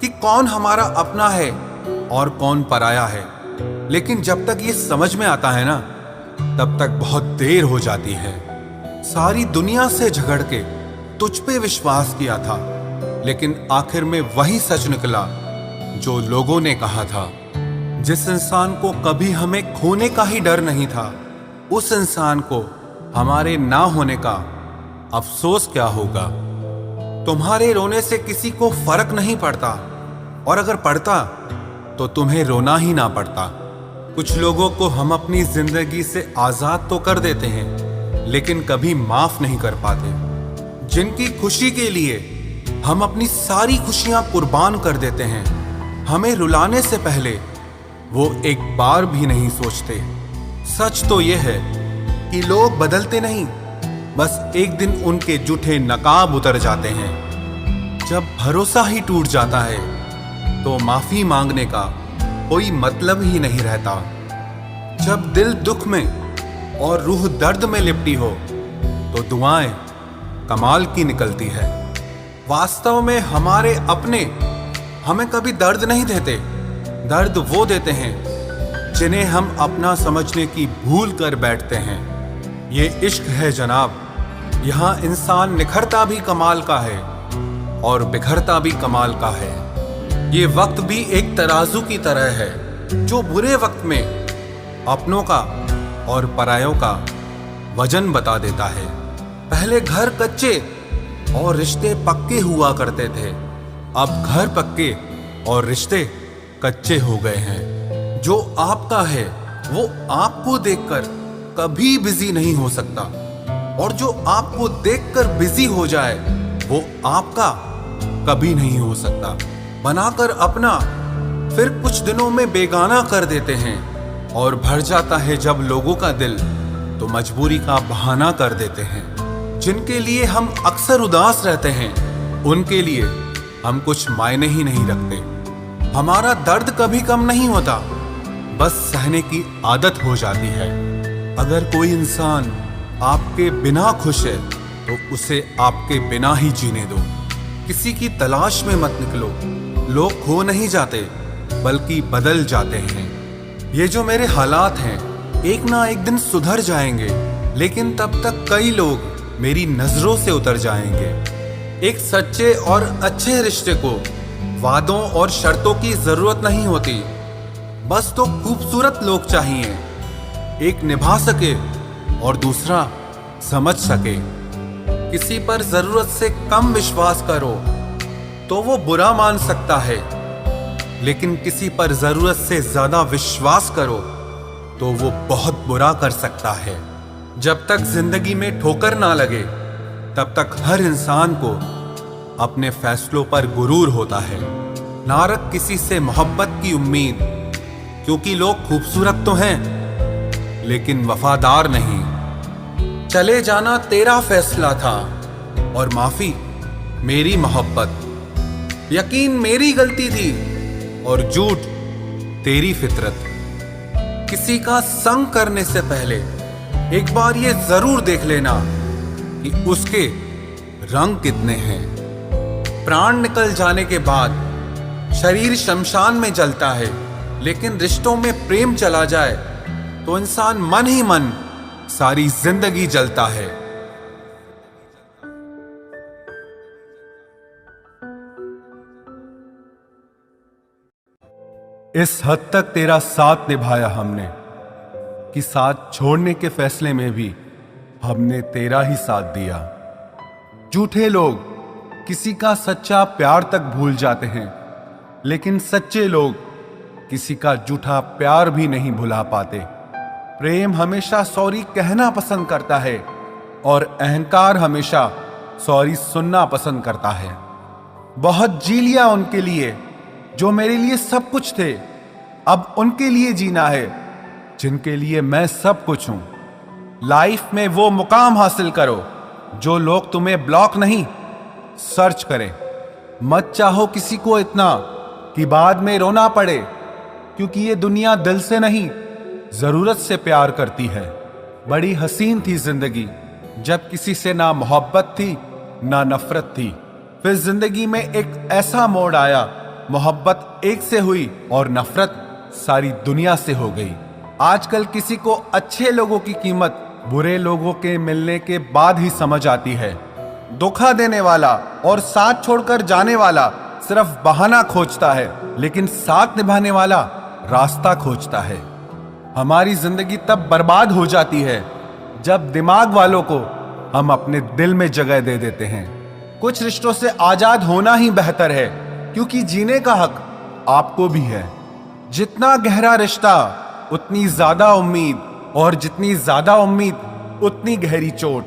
कि कौन हमारा अपना है और कौन पराया है। लेकिन जब तक ये समझ में आता है ना, तब तक बहुत देर हो जाती है। सारी दुनिया से झगड़ के तुझ पे विश्वास किया था, लेकिन आखिर में वही सच निकला जो लोगों ने कहा था। जिस इंसान को कभी हमें खोने का ही डर नहीं था, उस इंसान को हमारे ना होने का अफसोस क्या होगा। तुम्हारे रोने से किसी को फर्क नहीं पड़ता, और अगर पड़ता तो तुम्हें रोना ही ना पड़ता। कुछ लोगों को हम अपनी जिंदगी से आजाद तो कर देते हैं, लेकिन कभी माफ नहीं कर पाते। जिनकी खुशी के लिए हम अपनी सारी खुशियां कुर्बान कर देते हैं, हमें रुलाने से पहले वो एक बार भी नहीं सोचते। सच तो यह है कि लोग बदलते नहीं, बस एक दिन उनके जूठे नकाब उतर जाते हैं। जब भरोसा ही टूट जाता है तो माफी मांगने का कोई मतलब ही नहीं रहता। जब दिल दुख में और रूह दर्द में लिपटी हो तो दुआएं कमाल की निकलती है। वास्तव में हमारे अपने हमें कभी दर्द नहीं देते। दर्द वो देते हैं जिन्हें हम अपना समझने की भूल कर बैठते हैं। ये इश्क है जनाब, यहाँ इंसान निखरता भी कमाल का है और बिखरता भी कमाल का है। ये वक्त भी एक तराजू की तरह है, जो बुरे वक्त में अपनों का और परायों का वजन बता देता है। पहले घर कच्चे और रिश्ते पक्के हुआ करते थे, अब घर पक्के और रिश्ते कच्चे हो गए हैं। जो आपका है वो आपको देखकर कभी बिजी नहीं हो सकता, और जो आपको देखकर बिजी हो जाए वो आपका कभी नहीं हो सकता। बनाकर अपना फिर कुछ दिनों में बेगाना कर देते हैं, और भर जाता है जब लोगों का दिल तो मजबूरी का बहाना कर देते हैं। जिनके लिए हम अक्सर उदास रहते हैं, उनके लिए हम कुछ मायने ही नहीं रखते। हमारा दर्द कभी कम नहीं होता, बस सहने की आदत हो जाती है। अगर कोई इंसान आपके बिना खुश है तो उसे आपके बिना ही जीने दो। किसी की तलाश में मत निकलो। लोग खो नहीं जाते बल्कि बदल जाते हैं। ये जो मेरे हालात हैं, एक ना एक दिन सुधर जाएंगे, लेकिन तब तक कई लोग मेरी नजरों से उतर जाएंगे। एक सच्चे और अच्छे रिश्ते को वादों और शर्तों की जरूरत नहीं होती, बस तो खूबसूरत लोग चाहिए। एक निभा सके और दूसरा समझ सके। किसी पर जरूरत से कम विश्वास करो तो वो बुरा मान सकता है, लेकिन किसी पर जरूरत से ज्यादा विश्वास करो तो वो बहुत बुरा कर सकता है। जब तक जिंदगी में ठोकर ना लगे, तब तक हर इंसान को अपने फैसलों पर गुरूर होता है। ना रख किसी से मोहब्बत की उम्मीद, क्योंकि लोग खूबसूरत तो हैं लेकिन वफादार नहीं। चले जाना तेरा फैसला था और माफी मेरी मोहब्बत। यकीन मेरी गलती थी और झूठ तेरी फितरत। किसी का संग करने से पहले एक बार ये जरूर देख लेना कि उसके रंग कितने हैं। प्राण निकल जाने के बाद शरीर शमशान में जलता है, लेकिन रिश्तों में प्रेम चला जाए तो इंसान मन ही मन सारी जिंदगी जलता है। इस हद तक तेरा साथ निभाया हमने कि साथ छोड़ने के फैसले में भी हमने तेरा ही साथ दिया। झूठे लोग किसी का सच्चा प्यार तक भूल जाते हैं, लेकिन सच्चे लोग किसी का झूठा प्यार भी नहीं भुला पाते। प्रेम हमेशा सॉरी कहना पसंद करता है और अहंकार हमेशा सॉरी सुनना पसंद करता है। बहुत जी लिया उनके लिए जो मेरे लिए सब कुछ थे, अब उनके लिए जीना है जिनके लिए मैं सब कुछ हूं। लाइफ में वो मुकाम हासिल करो जो लोग तुम्हें ब्लॉक नहीं सर्च करें। मत चाहो किसी को इतना कि बाद में रोना पड़े, क्योंकि ये दुनिया दिल से नहीं जरूरत से प्यार करती है। बड़ी हसीन थी जिंदगी जब किसी से ना मोहब्बत थी ना नफरत थी। फिर जिंदगी में एक ऐसा मोड़ आया मोहब्बत एक से हुई और नफरत सारी दुनिया से हो गई। आजकल किसी को अच्छे लोगों की कीमत बुरे लोगों के मिलने के बाद ही समझ आती है। धोखा देने वाला और साथ छोड़कर जाने वाला सिर्फ बहाना खोजता है, लेकिन साथ निभाने वाला रास्ता खोजता है। हमारी जिंदगी तब बर्बाद हो जाती है जब दिमाग वालों को हम अपने दिल में जगह दे देते हैं। कुछ रिश्तों से आजाद होना ही बेहतर है, क्योंकि जीने का हक आपको भी है। जितना गहरा रिश्ता उतनी ज्यादा उम्मीद, और जितनी ज्यादा उम्मीद उतनी गहरी चोट।